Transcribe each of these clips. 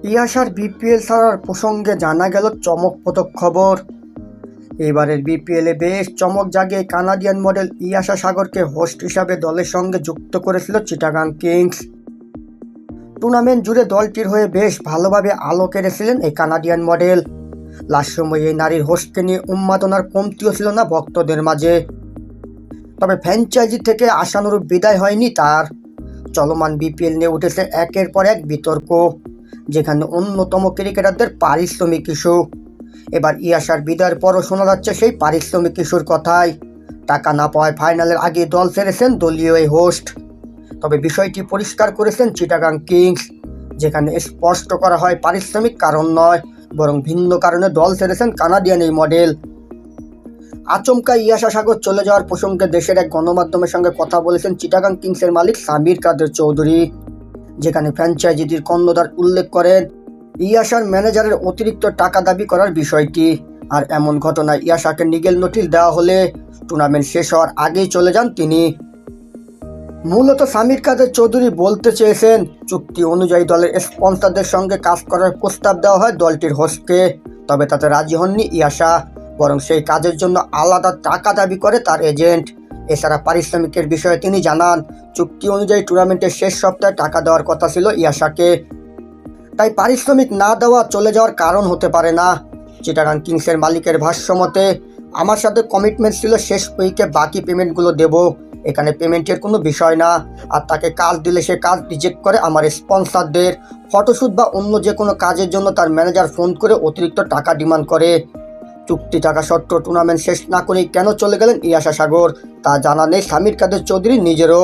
ইয়াশার BPL ছাড়ার প্রসঙ্গে জানা গেল চমকপ্রদ খবর। এবারের বিপিএলে বেশ চমক জাগিয়ে কানাডিয়ান মডেল ইয়াশা সাগরকে হোস্ট হিসাবে দলের সঙ্গে যুক্ত করেছিল চিটাগাং কিংস। টুর্নামেন্ট জুড়ে দলটির হয়ে বেশ ভালোভাবে আলো কেড়েছিলেন এই কানাডিয়ান মডেল। লাস্ট সময়ে এই নারীর হোস্টকে নিয়ে উন্মাদনার কমতিও ছিল না ভক্তদের মাঝে। তবে ফ্র্যাঞ্চাইজি থেকে আশানুরূপ বিদায় হয়নি তার। চলমান বিপিএল নিয়ে উঠেছে একের পর এক বিতর্ক, যেখানে অন্যতম ক্রিকেটারদের পারিশ্রমিক ইস্যু। এবার ইয়াশার বিদায়ের পরও শোনা যাচ্ছে সেই পারিশ্রমিক ইস্যুর কথাই। টাকা না পাওয়ায় ফাইনালের আগে দল ছেড়েছেন দলীয় এই হোস্ট। তবে বিষয়টি পরিষ্কার করেছেন চিটাগাং কিংস, যেখানে স্পষ্ট করা হয় পারিশ্রমিক কারণ নয়, বরং ভিন্ন কারণে দল ছেড়েছেন কানাডিয়ান এই মডেল। আচমকা ইয়াশা সাগর চলে যাওয়ার প্রসঙ্গে দেশের এক গণমাধ্যমের সঙ্গে কথা বলেছেন চিটাগাং কিংসের মালিক সামির কাদের চৌধুরী, যেখানে ফ্র্যাঞ্চাইজিটির কর্ণধার উল্লেখ করেন ইয়াশার ম্যানেজারের অতিরিক্ত টাকা দাবি করার বিষয়টি। আর এমন ঘটনায় ইয়াশাকে নিগেল নোটিশ দেওয়া হলে টুর্নামেন্ট শেষ হওয়ার আগেই চলে যান তিনি। মূলত সামির কাদের চৌধুরী বলতে চেয়েছেন, চুক্তি অনুযায়ী দলের স্পন্সরদের সঙ্গে কাজ করার প্রস্তাব দেওয়া হয় দলটির হোস্টকে, তবে তাতে রাজি হননি ইয়াশা, বরং সেই কাজের জন্য আলাদা টাকা দাবি করে তার এজেন্ট। এছাড়া পারিশ্রমিকের বিষয়ে তিনি জানান, চুক্তি অনুযায়ী টুর্নামেন্টের শেষ সপ্তাহে টাকা দেওয়ার কথা ছিল ইয়াশাকে, তাই পারিশ্রমিক না দেওয়া চলে যাওয়ার কারণ হতে পারে না। চিটাগাং কিংসের মালিকের ভাষ্যমতে, আমার সাথে কমিটমেন্ট ছিল শেষ উইকে বাকি পেমেন্টগুলো দেব, এখানে পেমেন্টের কোনো বিষয় না। আর তাকে কাজ দিলে সে কাজ রিজেক্ট করে আমার স্পন্সরদের ফটোশ্যুট বা অন্য যে কোনো কাজের জন্য তার ম্যানেজার ফোন করে অতিরিক্ত টাকা ডিমান্ড করে। চুক্তি টাকা সত্ত্বেও টুর্নামেন্ট শেষ না করেই কেন চলে গেলেন ইয়াশা সাগর তা জানা নেই সামির কাদের চৌধুরী নিজেরও।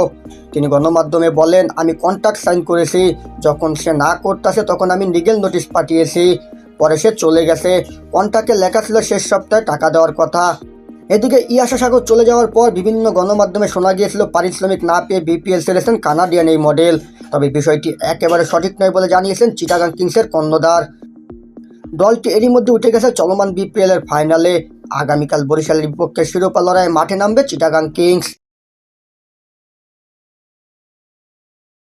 তিনি গণমাধ্যমে বলেন, আমি কন্ট্রাক্ট সাইন করেছি, যখন সে না করতেছে তখন আমি লিগ্যাল নোটিশ পাঠিয়েছি, পরে সে চলে গেছে। কন্ট্রাক্টে লেখা ছিল শেষ সপ্তাহে টাকা দেওয়ার কথা। এদিকে ইয়াশা সাগর চলে যাওয়ার পর বিভিন্ন গণমাধ্যমে শোনা গিয়েছিল পারিশ্রমিক না পেয়ে বিপিএল ছেড়েছেন কানাডিয়ান এই মডেল। তবে বিষয়টি একেবারে সঠিক নয় বলে জানিয়েছেন চিটাগাং কিংসের কর্ণধার। দলটি এরই মধ্যে উঠে গেছে চলমান বিপিএল এর ফাইনালে। আগামীকাল বরিশালের বিপক্ষে শিরোপা লড়াইয়ে মাঠে নামবে চিটাগাং কিংস।